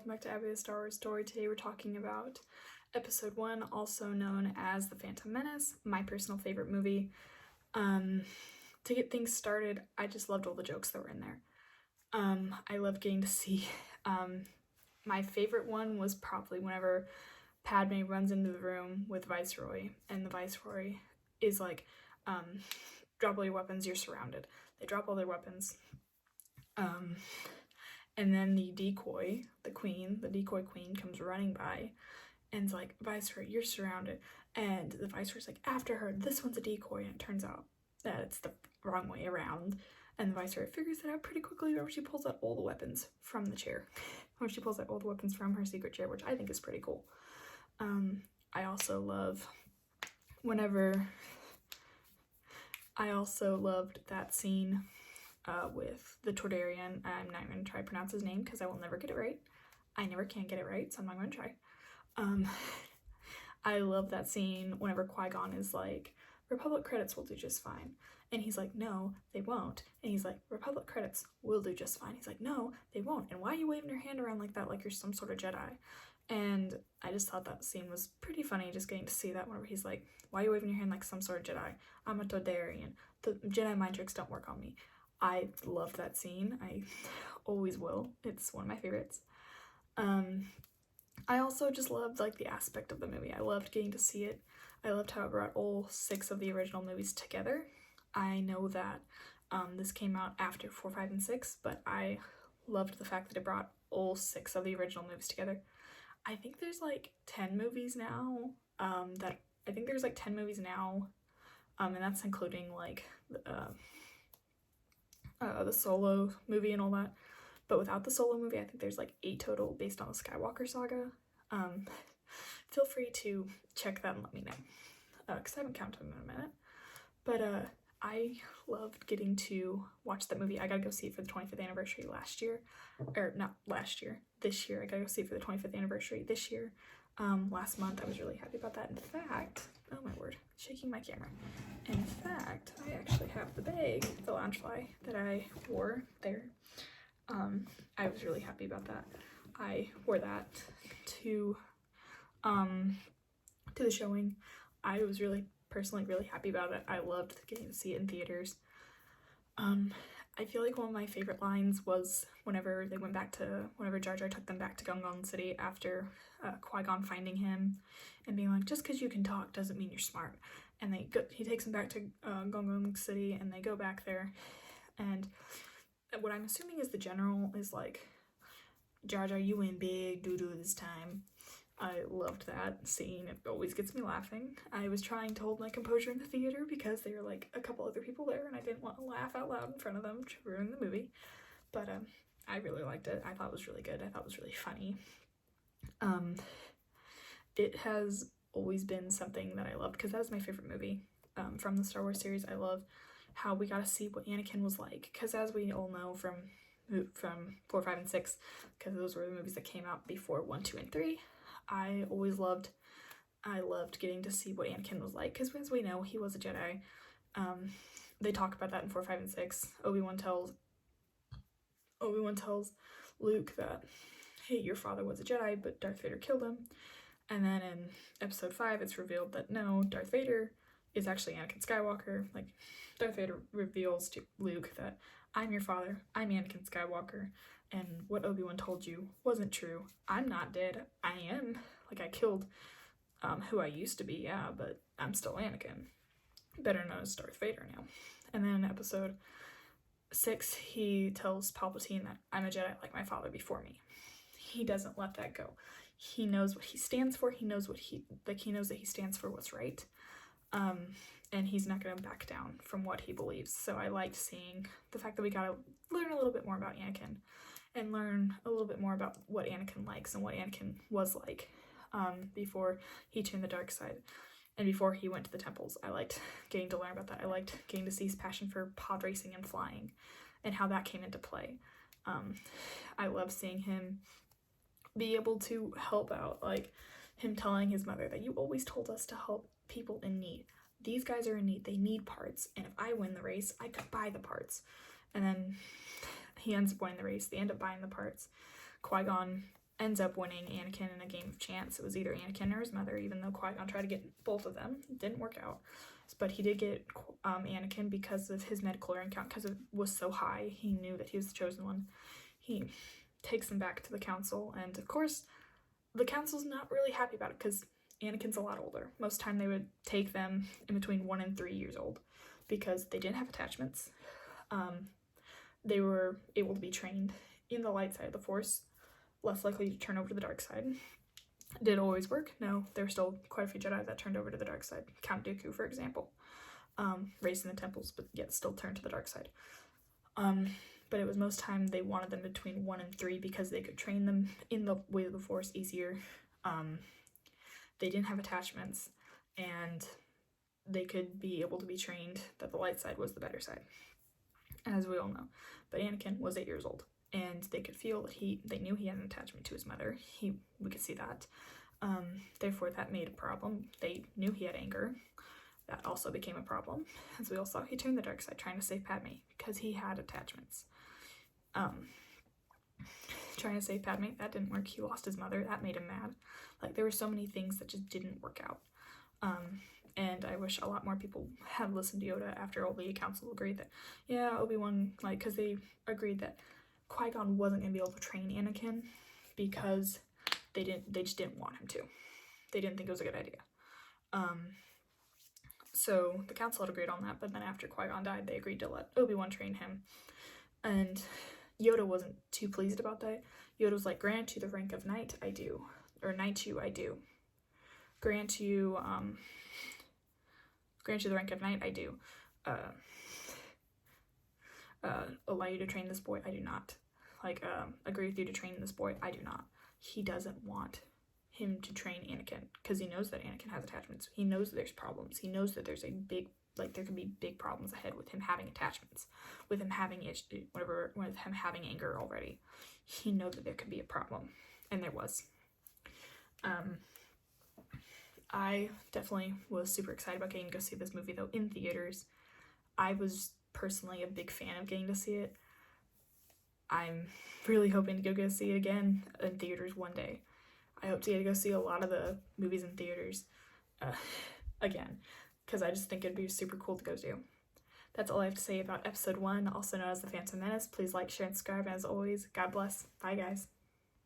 welcome back to Abby the Star Wars Story. Today we're talking about Episode 1, also known as The Phantom Menace, my personal favorite movie. To get things started, I just loved all the jokes that were in there. I loved getting to see, my favorite one was probably whenever Padme runs into the room with Viceroy, and the Viceroy is like, drop all your weapons, you're surrounded. They drop all their weapons. And then the decoy queen comes running by and's like, Viceroy, you're surrounded. And the Viceroy's like, after her, this one's a decoy. And it turns out that it's the wrong way around. And the Viceroy figures it out pretty quickly when she pulls out all the weapons from the chair. When she pulls out all the weapons from her secret chair, which I think is pretty cool. I also loved that scene with the Tordarian. I'm not going to try to pronounce his name because I will never get it right. I never can get it right, so I'm not going to try. I love that scene whenever Qui-Gon is like, Republic credits will do just fine. And he's like, no, they won't. And he's like, Republic credits will do just fine. He's like, no, they won't. And why are you waving your hand around like that, like you're some sort of Jedi? And I just thought that scene was pretty funny, just getting to see that whenever he's like, why are you waving your hand like some sort of Jedi? I'm a Todarian. The Jedi mind tricks don't work on me. I loved that scene. I always will. It's one of my favorites. I also just loved like the aspect of the movie. I loved getting to see it. I loved how it brought all 6 of the original movies together. I know that this came out after 4, 5, and 6, but I loved the fact that it brought all 6 of the original movies together. I think there's like 10 movies now. And that's including like the Solo movie and all that. But without the Solo movie, I think there's like 8 total based on the Skywalker saga. Feel free to check that and let me know, because I haven't counted them in a minute. But I loved getting to watch that movie. I gotta go see it for the 25th anniversary this year. I gotta go see it for the 25th anniversary this year. Last month. I was really happy about that. In fact, oh my word, shaking my camera. In fact, I actually have the bag, the Loungefly, that I wore there. I was really happy about that. I wore that to the showing. I was personally really happy about it. I loved getting to see it in theaters. I feel like one of my favorite lines was whenever Jar Jar took them back to Gungan City after Qui-Gon finding him and being like, just because you can talk doesn't mean you're smart. And he takes them back to Gungan City, and they go back there, and what I'm assuming is the general is like, Jar Jar, you win big doo-doo this time. I loved that scene. It always gets me laughing. I was trying to hold my composure in the theater because there were like a couple other people there and I didn't want to laugh out loud in front of them to ruin the movie. But I really liked it. I thought it was really good. I thought it was really funny. It has always been something that I loved because that was my favorite movie from the Star Wars series. I love how we got to see what Anakin was like, because as we all know from 4, 5, and 6, because those were the movies that came out before 1, 2, and 3, I loved getting to see what Anakin was like, because as we know, he was a Jedi. They talk about that in 4, 5, and 6. Obi-Wan tells Luke that, hey, your father was a Jedi, but Darth Vader killed him. And then in episode 5, it's revealed that no, Darth Vader is actually Anakin Skywalker. Like, Darth Vader reveals to Luke that, I'm your father, I'm Anakin Skywalker, and what Obi-Wan told you wasn't true. I'm not dead. I am. Like, I killed who I used to be, yeah, but I'm still Anakin. Better known as Darth Vader now. And then in episode 6, he tells Palpatine that I'm a Jedi like my father before me. He doesn't let that go. He knows what he stands for. He knows that he stands for what's right. And he's not going to back down from what he believes. So I liked seeing the fact that we got to learn a little bit more about Anakin and learn a little bit more about what Anakin likes and what Anakin was like before he turned the dark side and before he went to the temples. I liked getting to learn about that. I liked getting to see his passion for pod racing and flying and how that came into play. I love seeing him be able to help out, like him telling his mother that you always told us to help people in need. These guys are in need. They need parts. And if I win the race, I could buy the parts. And then he ends up winning the race. They end up buying the parts. Qui-Gon ends up winning Anakin in a game of chance. It was either Anakin or his mother, even though Qui-Gon tried to get both of them. It didn't work out. But he did get Anakin because of his midichlorian count, because it was so high. He knew that he was the chosen one. He takes them back to the council, and of course, the council's not really happy about it because Anakin's a lot older. Most time they would take them in between 1 and 3 years old because they didn't have attachments. They were able to be trained in the light side of the Force, less likely to turn over to the dark side. Did it always work? No. There were still quite a few Jedi that turned over to the dark side. Count Dooku, for example. Raised in the temples, but yet still turned to the dark side. But it was most time they wanted them between 1 and 3 because they could train them in the way of the Force easier. They didn't have attachments, and they could be able to be trained that the light side was the better side, as we all know. But Anakin was 8 years old, and they could feel that they knew he had an attachment to his mother. We could see that. Therefore, that made a problem. They knew he had anger. That also became a problem. As we all saw, he turned the dark side trying to save Padme because he had attachments. Trying to save Padme, that didn't work. He lost his mother. That made him mad. Like, there were so many things that just didn't work out. And I wish a lot more people had listened to Yoda after all the council agreed that, yeah, Obi-Wan, like, because they agreed that Qui-Gon wasn't going to be able to train Anakin because they just didn't want him to. They didn't think it was a good idea. So the council had agreed on that, but then after Qui-Gon died, they agreed to let Obi-Wan train him. And Yoda wasn't too pleased about that. Yoda was like, grant you the rank of knight, I do. Or knight you, I do. Grant you the rank of knight, I do. Allow you to train this boy, I do not. Like, agree with you to train this boy, I do not. He doesn't want him to train Anakin because he knows that Anakin has attachments. He knows that there's problems. He knows that there's there could be big problems ahead with him having attachments, with him having with him having anger already. He knew that there could be a problem, and there was. I definitely was super excited about getting to go see this movie, though, in theaters. I was personally a big fan of getting to see it. I'm really hoping to go see it again in theaters one day. I hope to get to go see a lot of the movies in theaters again, because I just think it'd be super cool to go do. That's all I have to say about episode 1, also known as the Phantom Menace. Please like, share, and subscribe, and as always, God bless. Bye, guys.